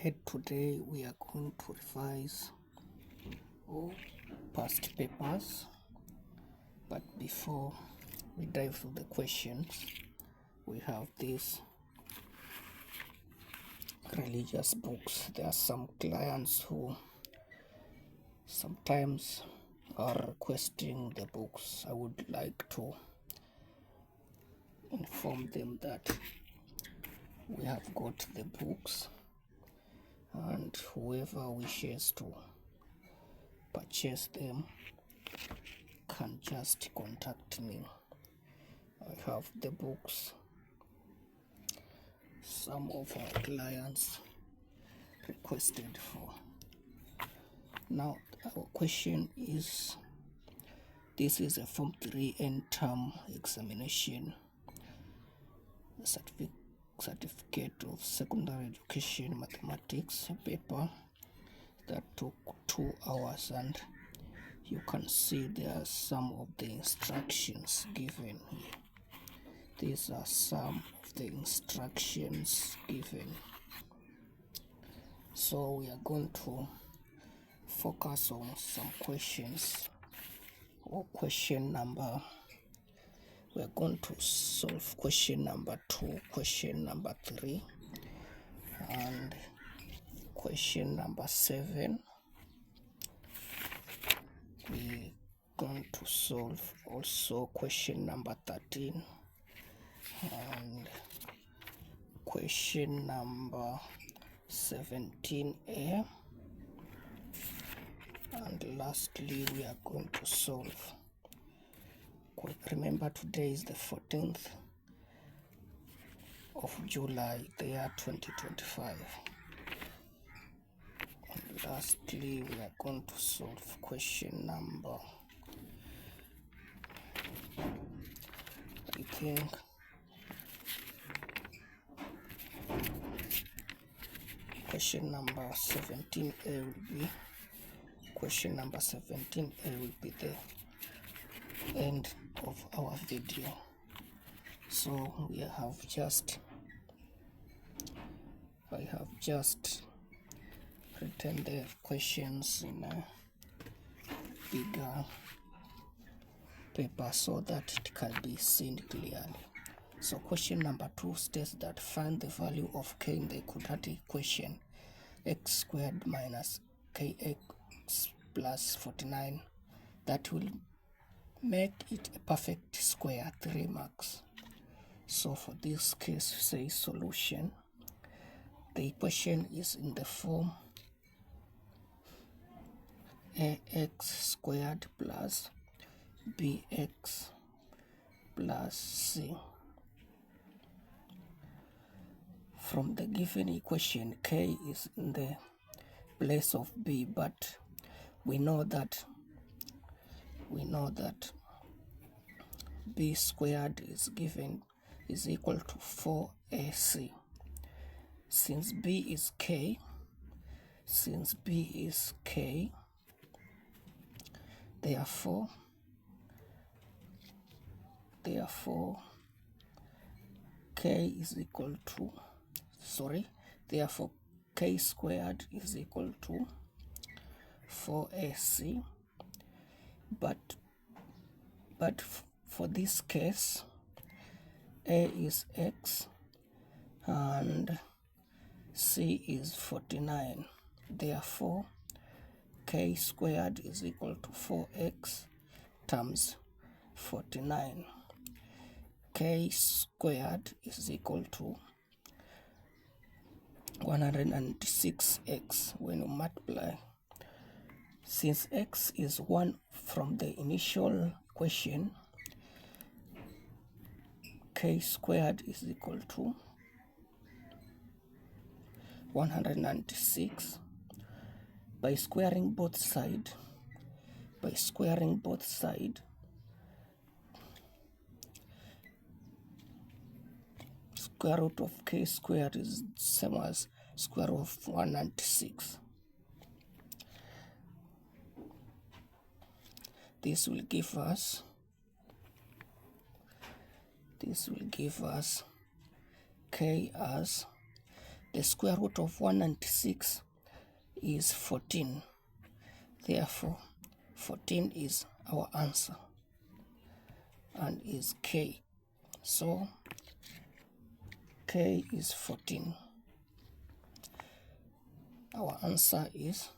ahead. Today we are going to revise all past papers, but before we dive through the questions, we have these religious books. There are some clients who sometimes are requesting the books. I would like to inform them that we have got the books, and whoever wishes to purchase them can just contact me. I have the books some of our clients requested for. Now our question is, this is a Form 3 end term examination, certificate of secondary education mathematics paper that took 2 hours, and you can see there are some of the instructions given here. These are some of the instructions given. So we are going to focus on some questions, or question number. We are going to solve question number 2, question number 3, and question number 7. We're going to solve also question number 13 and question number 17A, and lastly we are going to solve, remember today is the 14th of July, the year 2025, and lastly we are going to solve question number, I think question number 17A will be the end of our video. So I have just written the questions in a bigger paper so that it can be seen clearly. So question number 2 states that find the value of k in the quadratic equation x squared minus kx plus 49 that will make it a perfect square, 3 marks. So for this case, say solution. The equation is in the form ax squared plus bx plus c. From the given equation, k is in the place of b, but we know that b squared is equal to 4ac. Since b is k, therefore k is equal to, therefore k squared is equal to 4ac, but for this case a is x and c is 49, therefore k squared is equal to 4x times 49. K squared is equal to 196x when you multiply. Since x is 1 from the initial equation, k squared is equal to 196 by squaring both sides. Square root of k squared is same as square root of 196. This will give us k as The square root of 196 is 14. Therefore, 14 is our answer and is K. So, K is 14. Our answer is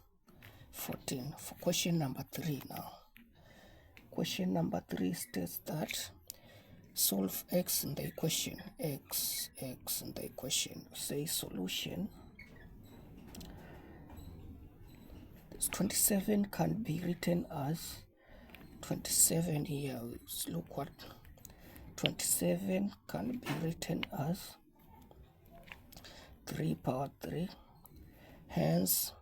14 for question number 3 now. Question number 3 states that solve x in the equation. X in the equation. Say solution. This 27 can be written as 27 here. Let's look what 27 can be written as 3 power 3. Hence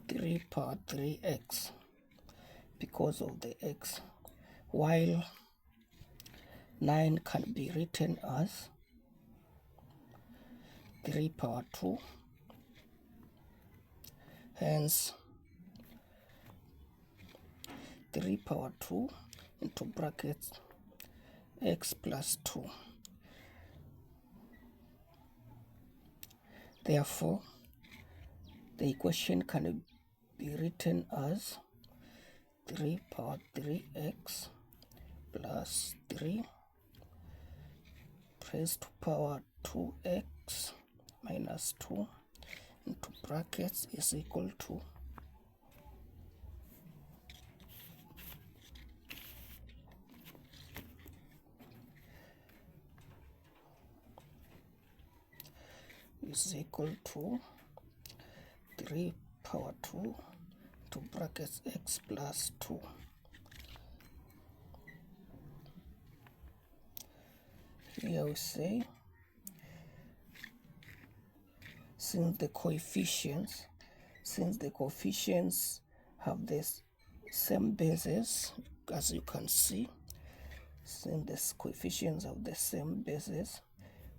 3 power 3x because of the x, while 9 can be written as 3 power 2. Hence 3 power 2 into brackets x plus 2. Therefore, the equation can be written as 3 power 3x plus 3 raised to power 2x minus 2 into brackets is equal to is equal to 3 power 2 to brackets x plus 2. Here we say, since the coefficients have this same basis, as you can see, since the coefficients have the same basis,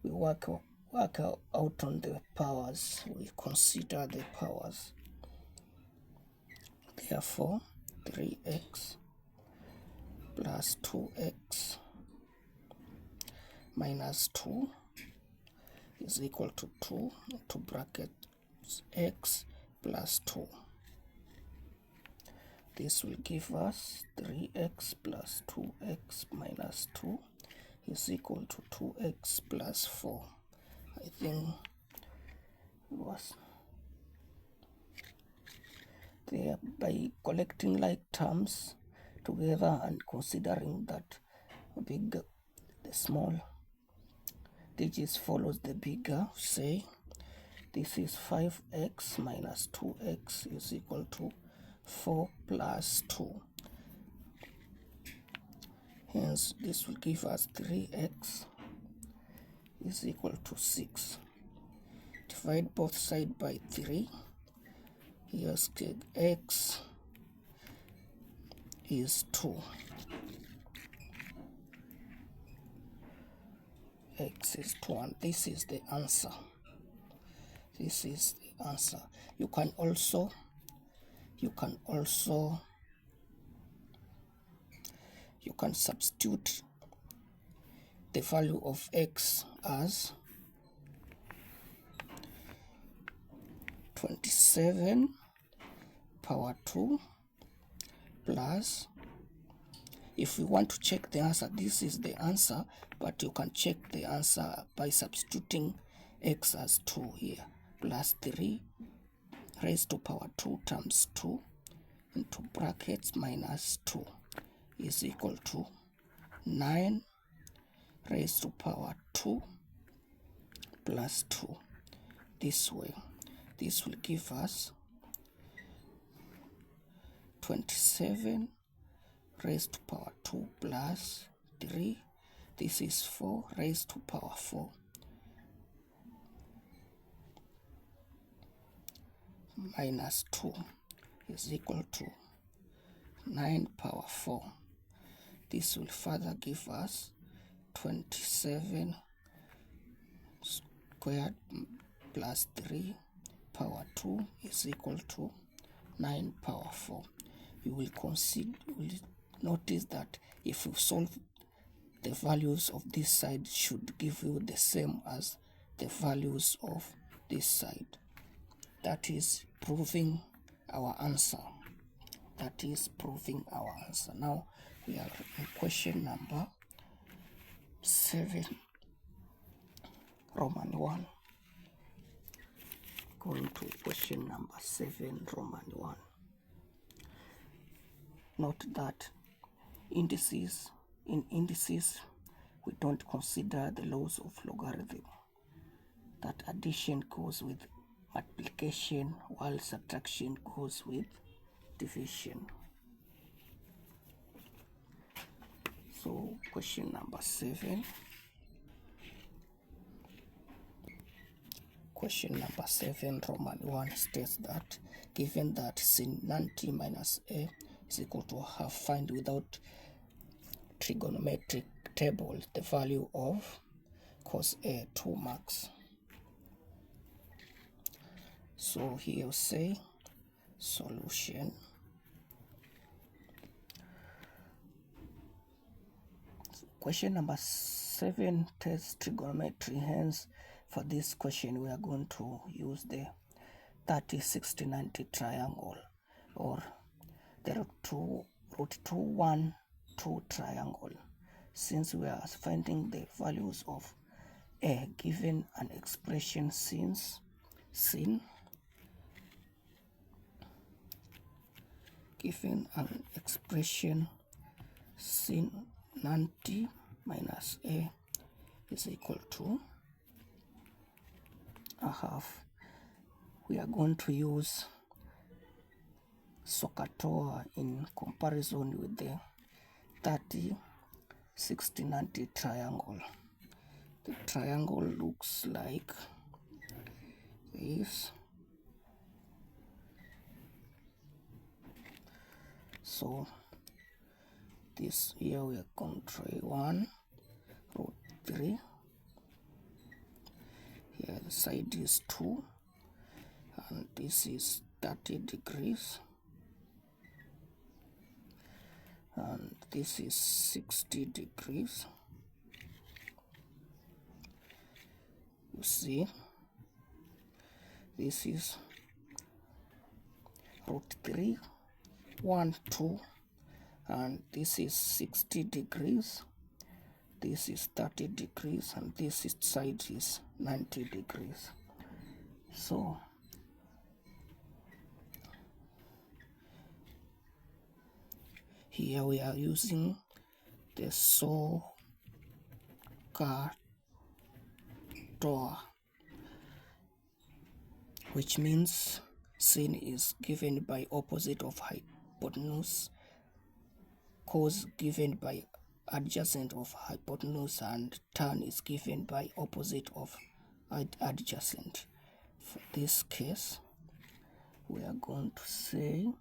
we work out on the powers. We consider the powers. Therefore, 3x plus 2x minus 2 is equal to 2 into brackets x plus 2. This will give us 3x plus 2x minus 2 is equal to 2x plus 4. I think it was there. By collecting like terms together and considering that the small digits follows the bigger, say this is 5x minus 2x is equal to 4 plus 2. Hence, this will give us 3x is equal to 6. Divide both sides by 3. Here's x is 2. X is 2, and this is the answer. This is the answer. You can substitute the value of x as 27 power 2 plus, if we want to check the answer, this is the answer, but you can check the answer by substituting x as 2 here, plus 3 raised to power 2 times 2 into brackets minus 2 is equal to 9 raised to power 2 plus 2. This way, this will give us 27 raised to power 2 plus 3. This is 4 raised to power 4 minus 2 is equal to 9 power 4. This will further give us 27 squared plus 3 power 2 is equal to 9 power 4. You will notice that if you solve the values of this side should give you the same as the values of this side. That is proving our answer. That is proving our answer. Now we are in question number 7, Roman 1. Going to question number 7, Roman 1. Note that in indices we don't consider the laws of logarithm, that addition goes with multiplication while subtraction goes with division. So question number 7. Question number 7, Roman 1 states that given that sin 90 minus a is equal to half, find without trigonometric table the value of cos a 2 marks. So here you say solution. Question number 7 tests trigonometry, hence for this question we are going to use the 30, 60, 90 triangle, or the root 2, 1, 2 triangle, since we are finding the values of a given an expression sin given an expression sin 90 minus a is equal to a half. We are going to use SOHCAHTOA in comparison with the 30, 60, 90 triangle. The triangle looks like this. So this here we are going to try 1 root 3. Here the side is 2, and this is 30 degrees, and this is 60 degrees. You see, this is root 3, 1, 2, and this is 60 degrees, this is 30 degrees, and this side is 90 degrees. So here we are using the SOHCAHTOA, which means sin is given by opposite of hypotenuse, cos given by adjacent of hypotenuse, and tan is given by opposite of adjacent. For this case, we are going to say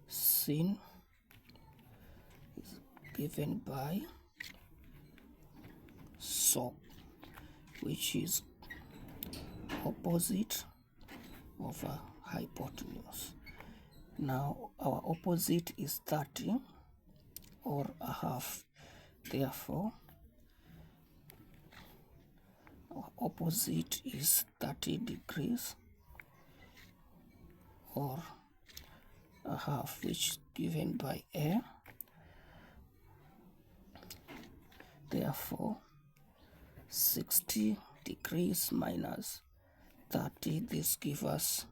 sin is given by SOH, which is opposite of a hypotenuse. Now our opposite is 30 or a half, therefore our opposite is 30 degrees or a half, which is given by a. Therefore 60 degrees minus 30, this gives us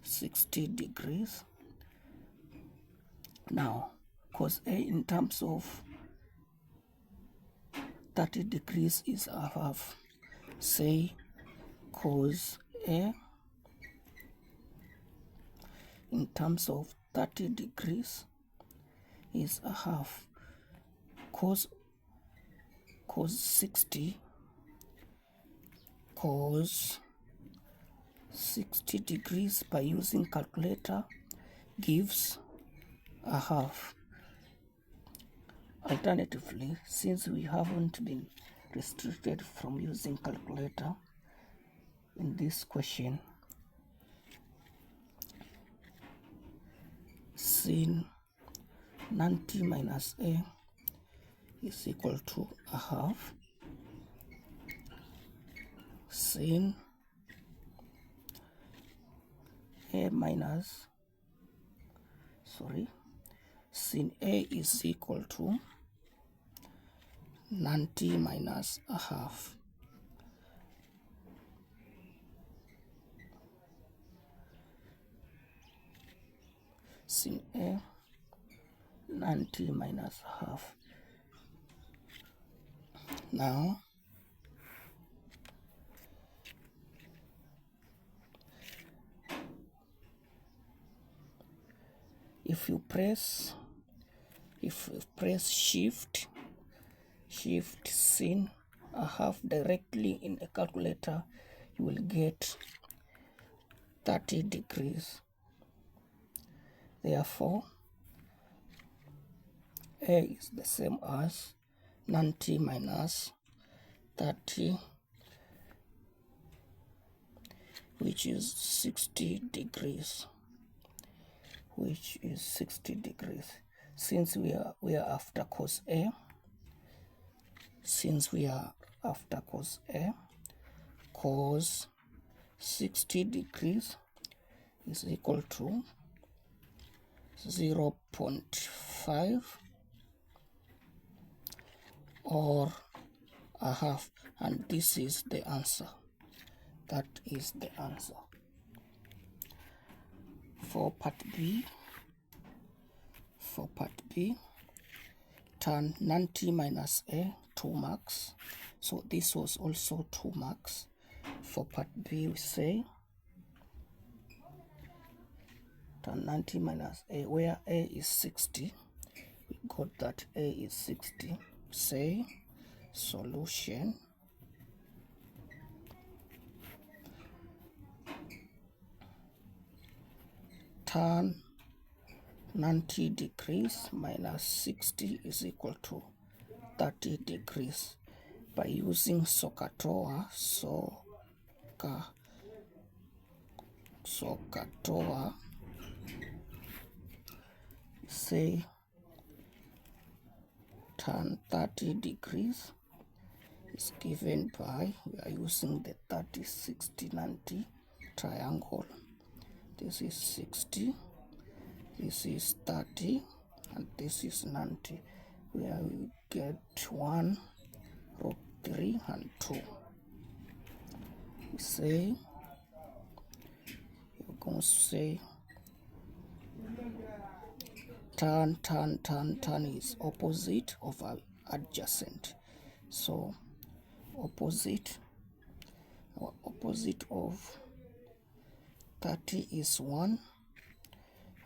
60 degrees. Now cos a in terms of 30 degrees is a half. Say cos a in terms of 30 degrees is a half. Cos 60 degrees by using calculator gives a half. Alternatively, since we haven't been restricted from using calculator in this question, sin 90 minus a is equal to a half sin a is equal to 90 minus a half. Sin a 90 minus half. Now if you press shift sin a half directly in a calculator, you will get 30 degrees. Therefore, a is the same as 90 minus 30, which is 60 degrees. Since we are after cos a, cos 60 degrees is equal to 0.5 or a half, and this is the answer. That is the answer. For part B, tan 90 minus a, 2 marks. So this was also 2 marks. For part B, we say tan 90 minus a, where a is 60. We got that a is 60. Say solution tan 90 degrees minus 60 is equal to 30 degrees. By using SOHCAHTOA, say tan 30 degrees is given by, we are using the 30, 60, 90 triangle. This is 60, this is 30, and this is 90, where we get 1, root 3, and 2. We say, you're going to say tan is opposite of adjacent. So opposite of 30 is 1.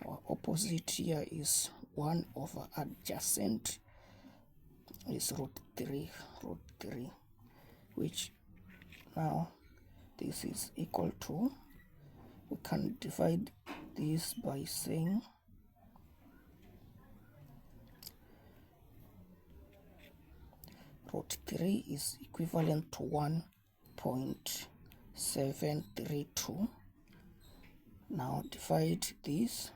Our opposite here is 1 over adjacent is root 3, which now this is equal to, we can divide this by saying root 3 is equivalent to 1.732. Now divide this,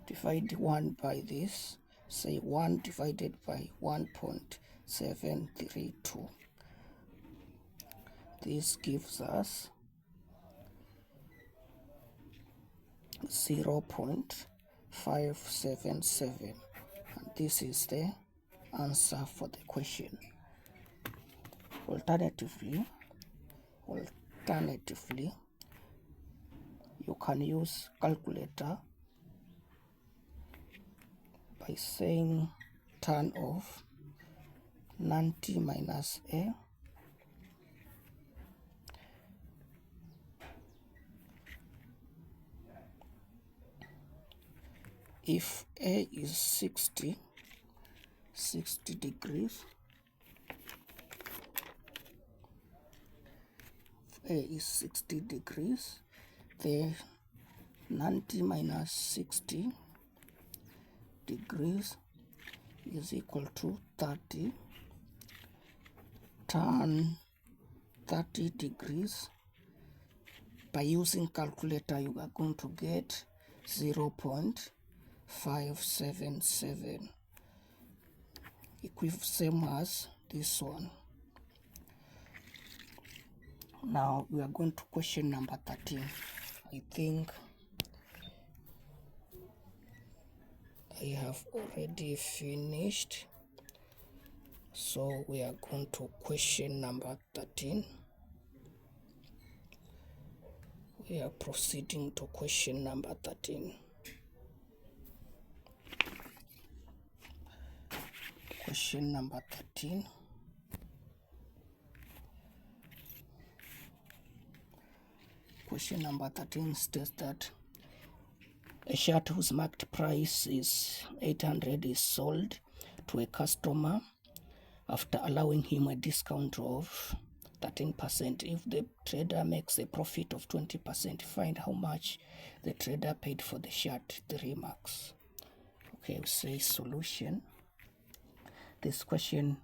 divide 1 by this, say 1 divided by 1.732. This gives us 0.577, and this is the answer for the question. Alternatively, you can use calculator by saying tan of 90 minus a if a is 60 degrees, if a is 60 degrees, then 90 minus 60 degrees is equal to 30. Tan 30 degrees, by using calculator you are going to get 0.577. 577, same as this one. Now we are going to question number 13. I think I have already finished, so we are going to question number 13. We are proceeding to question number 13. Question number 13. Question number 13 states that a shirt whose marked price is 800 is sold to a customer after allowing him a discount of 13%. If the trader makes a profit of 20%, find how much the trader paid for the shirt. 3 marks. Okay, we say solution. This question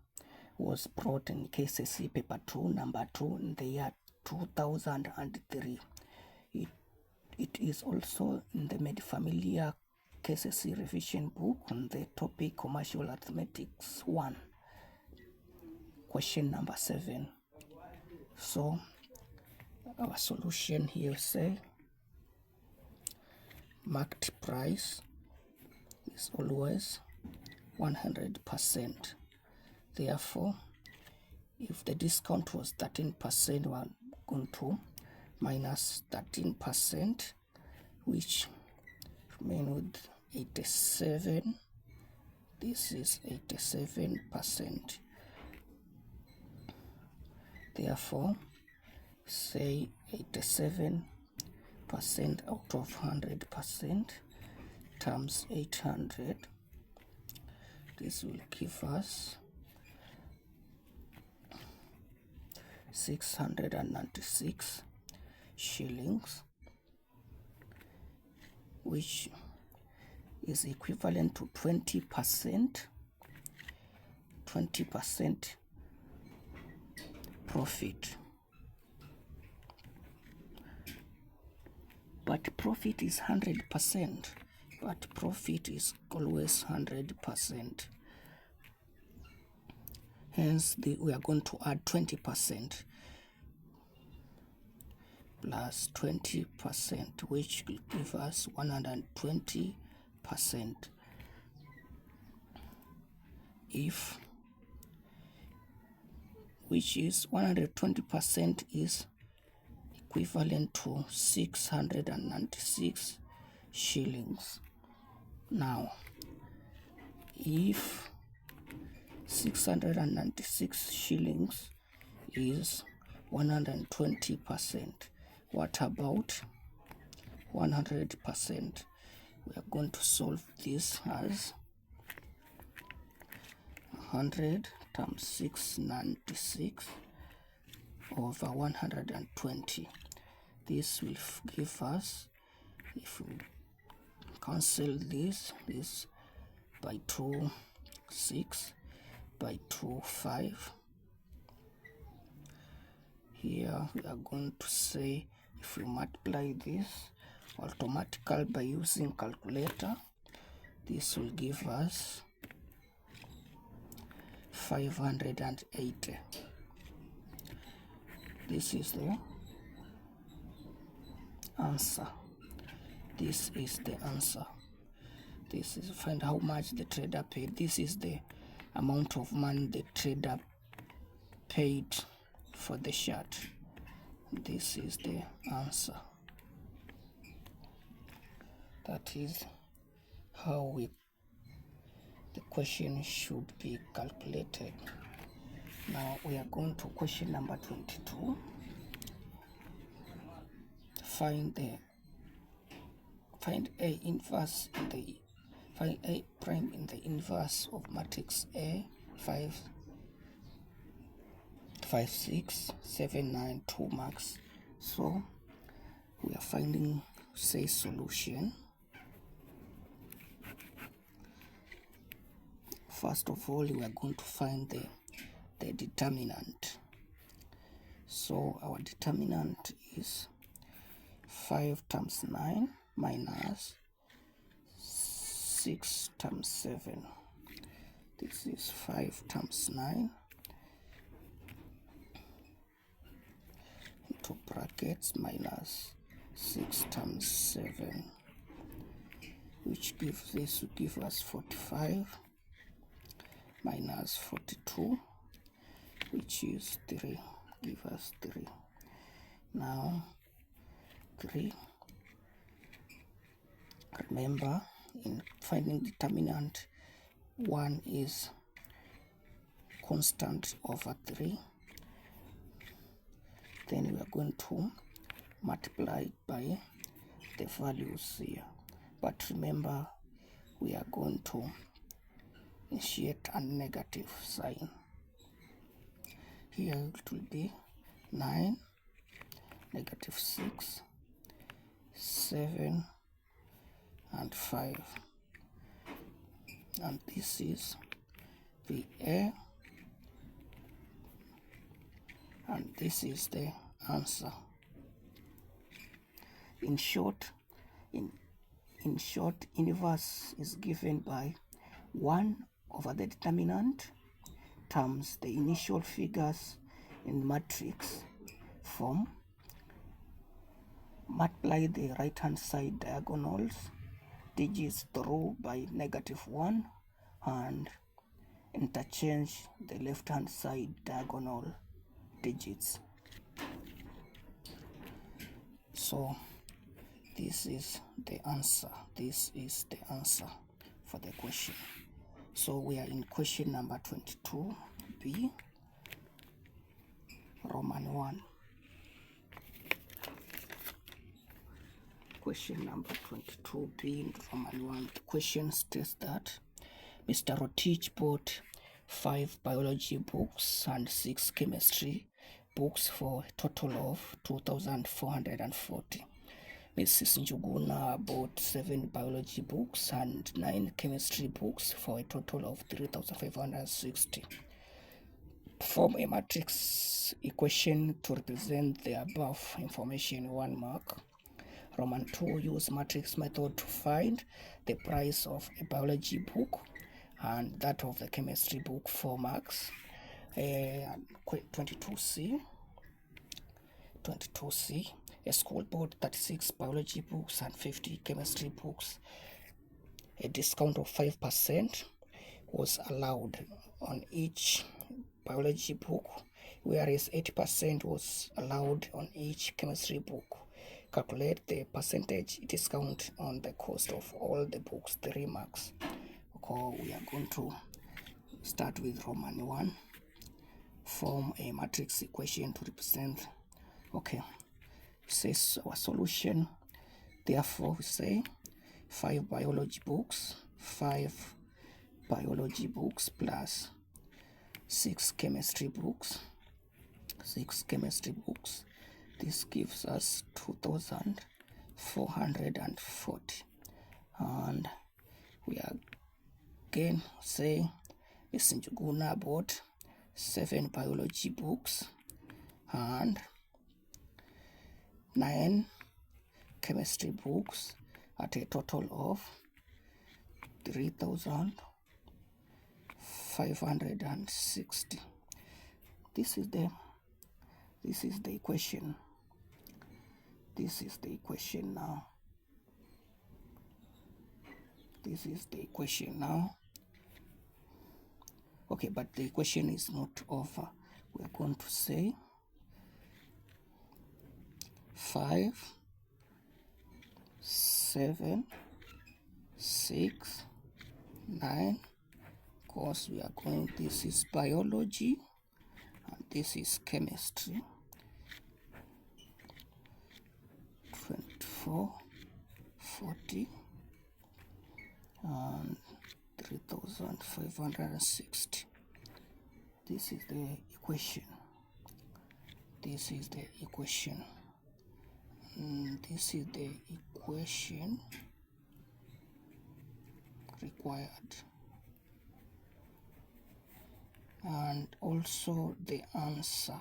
was brought in KCSE paper 2, number 2, in the year 2003. It is also in the made familiar KCSE revision book on the topic Commercial Arithmetics 1. Question number 7. So our solution here say marked price is always 100%. Therefore, if the discount was 13%, we are going to minus 13%, which remain with 87. This is 87%. Therefore, say 87% out of 100% times 800. This will give us 696 shillings, which is equivalent to 20% profit. But profit is 100%. But profit is always 100%. Hence, we are going to add 20% plus 20%, which will give us 120%. Which is 120% is equivalent to 696 shillings. Now, if 696 shillings is 120%, what about 100%? We are going to solve this as 100 times 696 over 120. This will give us, if we cancel this by 2, 6, by 2, 5. Here we are going to say, if we multiply this automatically by using calculator, this will give us 580. This is the answer. This is the answer. This is find how much the trader paid. This is the amount of money the trader paid for the shirt. This is the answer. That is how the question should be calculated. Now we are going to question number 22. Find A prime in the inverse of matrix A 5, 6, 7, 9, 2 marks. So we are finding, say, solution. First of all, we are going to find the determinant. So our determinant is 5 times 9 minus 6 times 7. This is 5 times 9 into brackets minus 6 times 7, which gives this will give us 45 minus 42, which is 3, give us 3. Now 3, remember in finding determinant, 1 is constant over 3, then we are going to multiply it by the values here, but remember we are going to initiate a negative sign. Here it will be 9, negative 6, 7 and 5, and this is the A, and this is the answer. In short, universe is given by 1 over the determinant times the initial figures in matrix form, multiply the right hand side diagonals digits through by -1 and interchange the left hand side diagonal digits. So this is the answer. This is the answer for the question. So we are in question number 22b, Roman 1. Question number 22b, Roman 1. The question states that Mr. Rotich bought 5 biology books and 6 chemistry books for a total of 2,440. Mrs. Njuguna bought 7 biology books and 9 chemistry books for a total of 3,560. Form a matrix equation to represent the above information 1 mark. Roman 2, use matrix method to find the price of a biology book and that of the chemistry book 4 marks. 22c. A school bought 36 biology books and 50 chemistry books. A discount of 5% was allowed on each biology book, whereas 80% was allowed on each chemistry book. Calculate the percentage discount on the cost of all the books, 3 marks. Okay, we are going to start with Roman 1. Form a matrix equation to represent. Okay, says our solution. Therefore, we say 5 biology books plus 6 chemistry books. This gives us 2,440. And we are again say Ms. Njuguna bought 7 biology books and 9 chemistry books at a total of 3,560. This is the equation. This is the equation now. Okay, but the equation is not over. We are going to say 5, 7, 6, 9, because we are going, this is biology and this is chemistry. 24, 40 and 3,560. This is the equation. This is the equation required, and also the answer.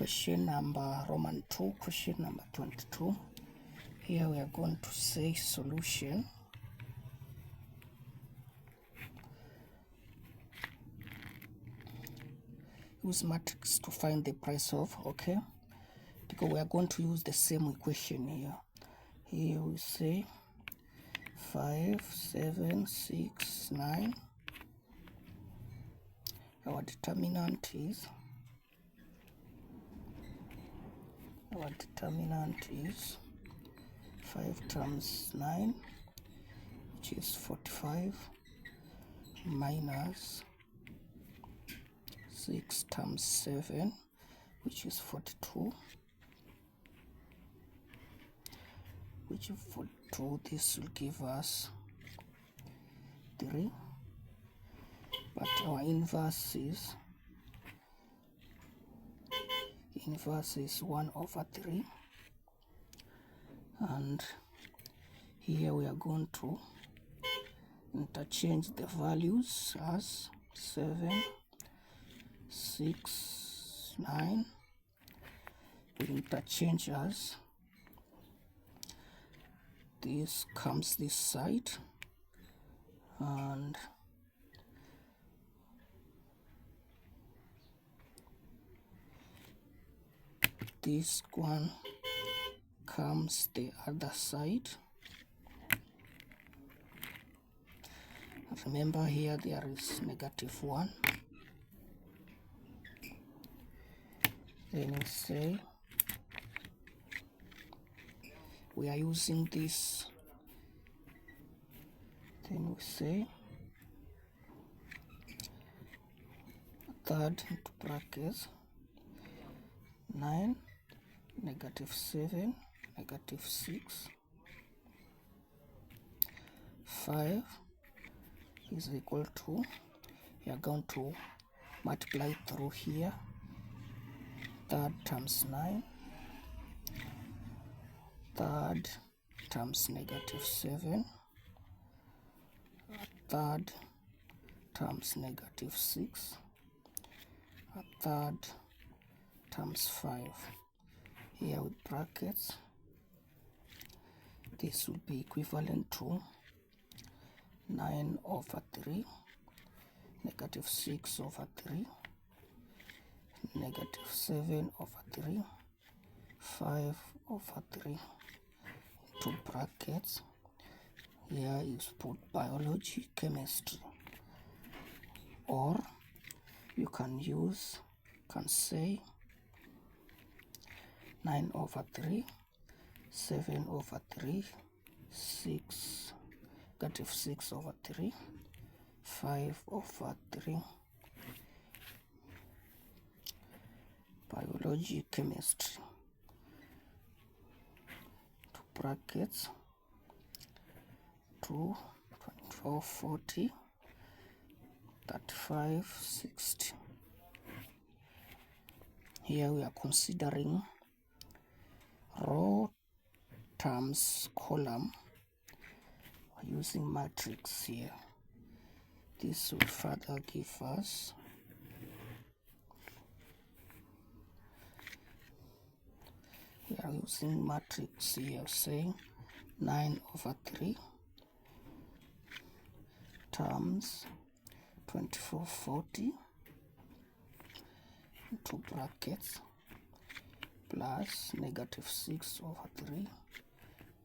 question number Roman 2, question number 22. Here we are going to say solution. Use matrix to find the price of, okay, because we are going to use the same equation here. Here we say 5, 7, 6, 9. Our determinant is 5 times 9, which is 45, minus 6 times 7, which is 42, which is 42. This will give us 3, but our inverse is 1/3, and here we are going to interchange the values as 7, 6, 9. We interchange as this comes this side, and this one comes the other side. Remember, here there is -1. Then we say we are using this. Then we say third into brackets 9, -7, -6, 5 is equal to, we are going to multiply through here, third times 9, third times -7, third times -6, third times 5. Here with brackets, this will be equivalent to 9/3, -6/3, -7/3, 5/3. Into brackets, here is put biology, chemistry, or you can say 9/3, 7/3, 6/3, 5/3. Biology, chemistry. To brackets 2, 24, 40, 35, 60. Here we are considering row times column using matrix here. This will further give us we are using matrix here, saying 9/3 times 24, 40 into brackets plus -6/3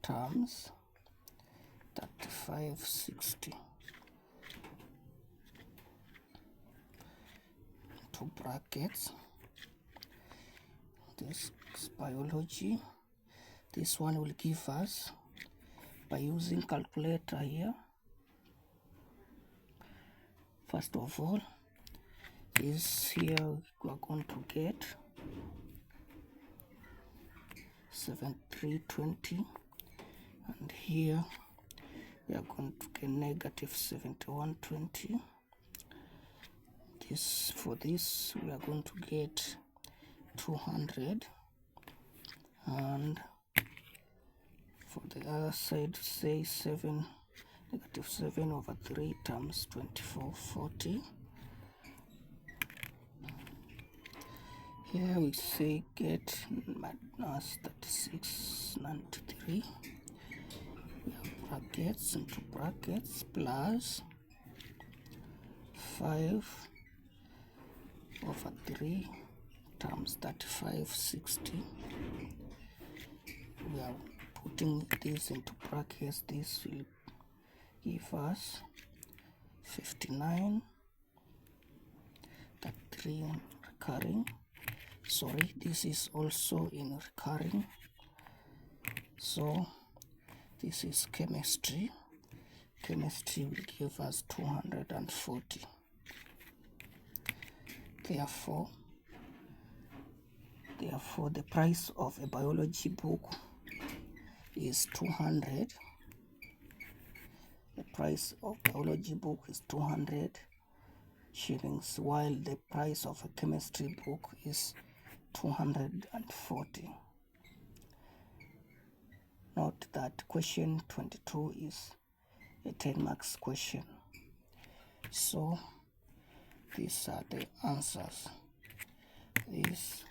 times 35, 60 into brackets. This is biology. This one will give us, by using calculator here, first of all, is here we are going to get 7320, and here we are going to get -7120. For this we are going to get 200, and for the other side, say -7/3 times 24, 40. Here we say get minus 3693. We have brackets into brackets plus 5/3 times 3560. We are putting this into brackets. This will give us 59. 3 recurring. Sorry, this is also in recurring. So this is chemistry. Chemistry will give us 240. Therefore, the price of a biology book is 200. The price of biology book is 200 shillings, while the price of a chemistry book is 240. Note that question 22 is a 10 marks question. So these are the answers. This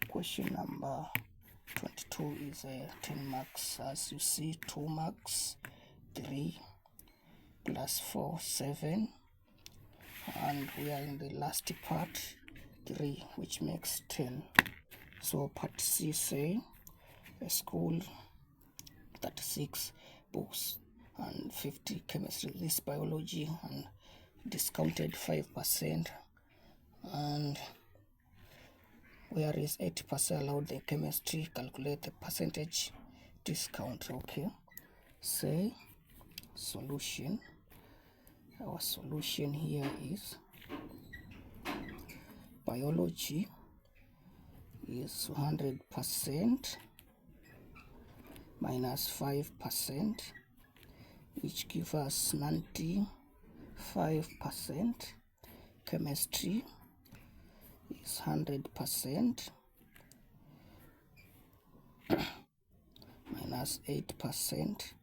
question number 22 is a 10 marks. As you see, 2 marks, 3 plus 4, 7. And we are in the last part, 3, which makes 10. So part C say a school 36 books and 50 chemistry, this biology, and discounted 5%, and where is 80% allowed the chemistry, calculate the percentage discount. Okay, say solution. Our solution here is biology is 100% minus 5%, which gives us 95%. Chemistry is 100% minus 8%.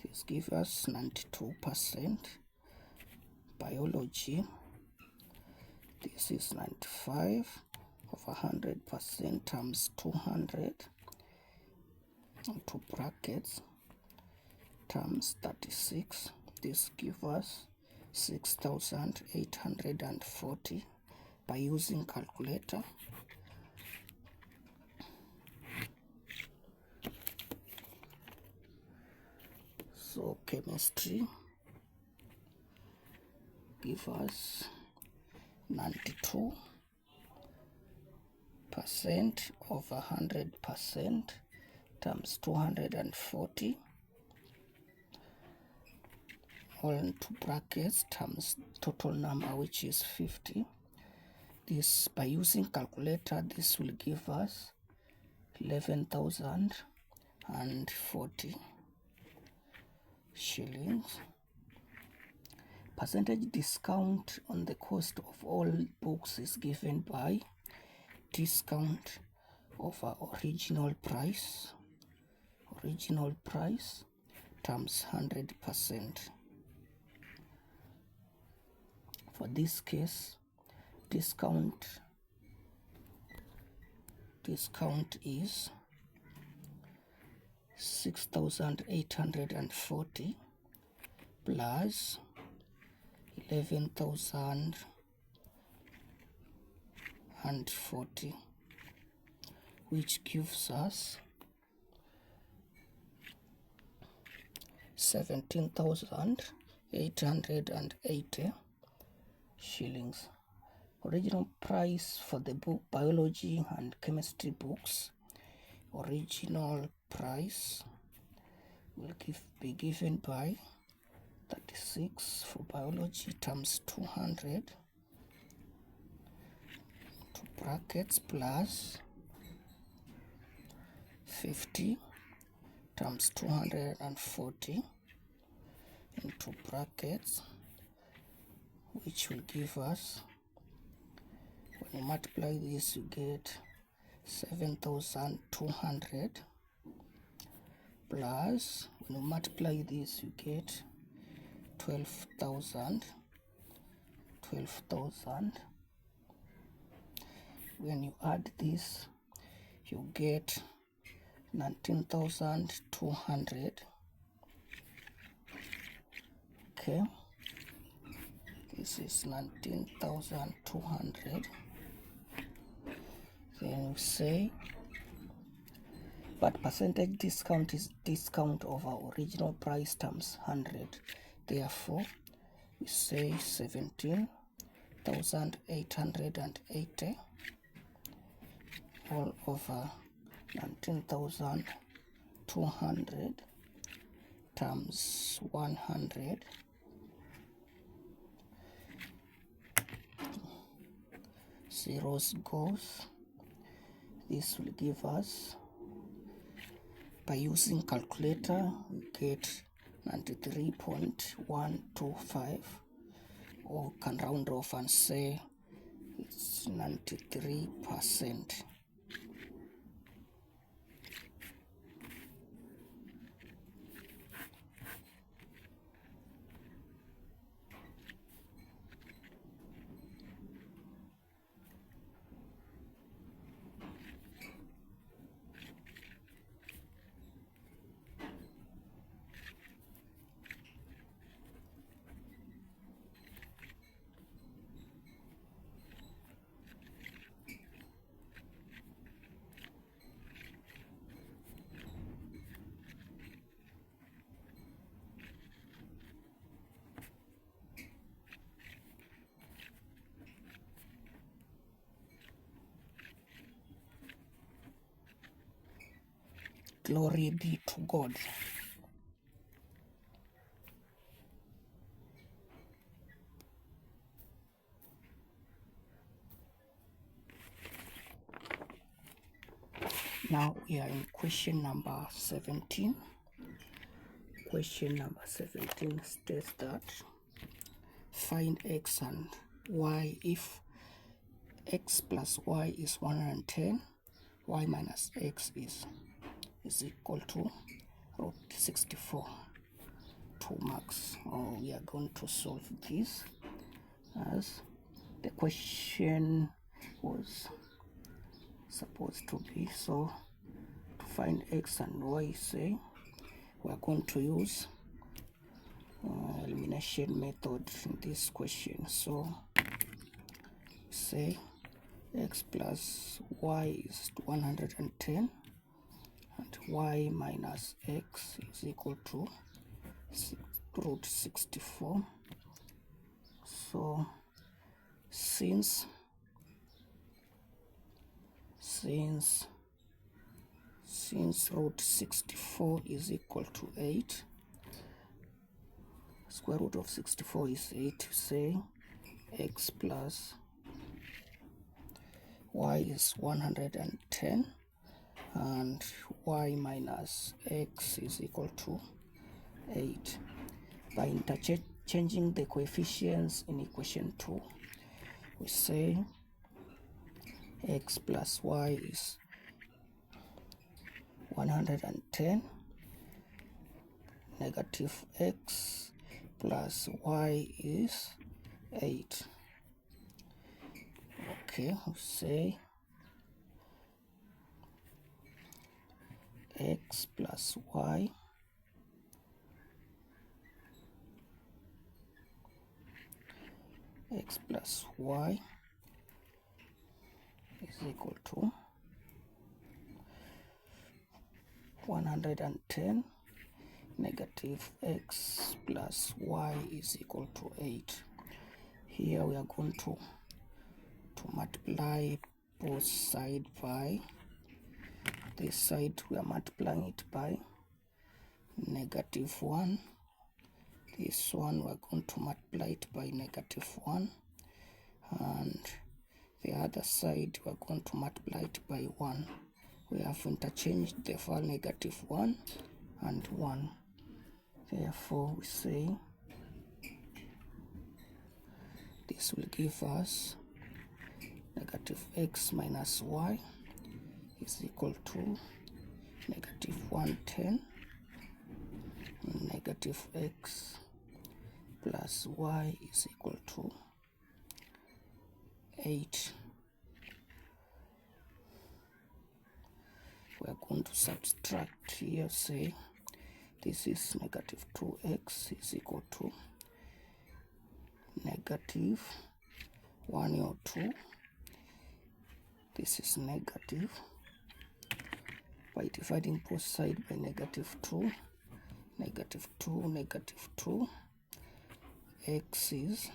This gives us 92%. Biology, this is 95 over 100% times 200 into brackets times 36. This gives us 6,840 by using calculator. So chemistry give us 92% over 100% times 240 all into brackets times total number, which is 50. This, by using calculator, this will give us 11,040 shillings. Percentage discount on the cost of all books is given by discount over original price times 100%. For this case, discount is 6,840 plus 11,040, which gives us 17,880 shillings. Original price for the book biology and chemistry books, original price will be given by 36 for biology times 200 to brackets plus 50 times 240 into brackets, which will give us, when you multiply this, you get 7,200 plus, when you multiply this, you get 12,000 when you add this, you get 19,200. Okay, this is 19,200. Then we say, but percentage discount is discount over original price times 100. Therefore, we say 17,880 all over 19,200 times 100. Zeros goes. This will give us, by using calculator, we get 93.125, or can round off and say it's 93%. Glory be to God. Now we are in question number 17. Question number 17 states that find x and y if x plus y is 110, y minus x is equal to root 64. 2 marks. We are going to solve this as the question was supposed to be. So to find x and y, say we are going to use elimination method in this question. So say x plus y is 110 and y minus x is equal to root 64. So since root 64 is equal to 8, square root of 64 is 8, say x plus y is 110 and y minus x is equal to 8. By interchanging the coefficients in equation 2, we say x plus y is 110, negative x plus y is 8. Okay, we say x plus y is equal to 110, negative x plus y is equal to 8. Here we are going to multiply both sides by, this side we are multiplying it by negative 1. This one we are going to multiply it by negative 1, and the other side we are going to multiply it by 1. We have interchanged the negative 1 and 1. Therefore we say this will give us negative x minus y is equal to negative 110, negative x plus y is equal to 8. we are going to subtract here. Say this is negative 2x is equal to negative 1 or 2. This is negative. By dividing both sides by negative 2, negative 2, negative 2, x is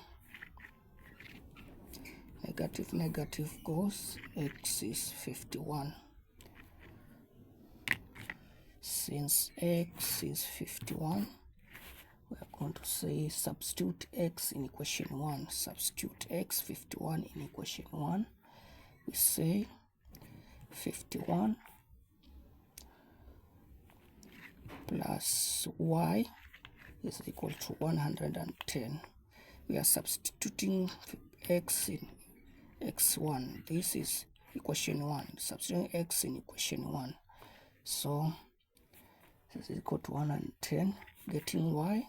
negative, negative goes, x is 51. Since x is 51, we are going to say substitute x in equation 1. Substitute x 51 in equation 1. We say 51 plus y is equal to 110. We are substituting x in x1. This is equation 1. Substituting x in equation 1. So this is equal to 110. Getting y.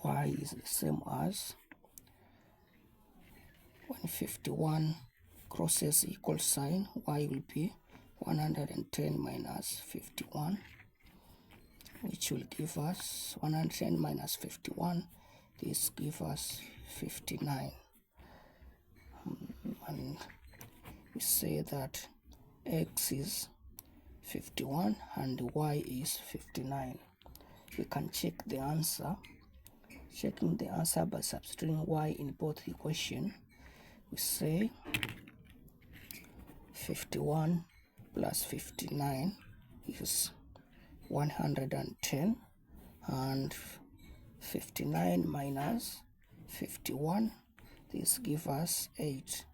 Y is the same as when 51 crosses equal sign, y will be 110 minus 51, which will give us 110 minus 51. This gives us 59. And we say that x is 51 and y is 59. We can check the answer. Checking the answer by substituting y in both equations, we say 51 plus 59 is 110, and 59 minus 51, this gives us 8,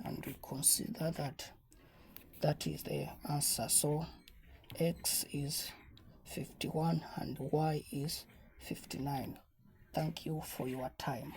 and we consider that is the answer. So x is 51 and y is 59. Thank you for your time.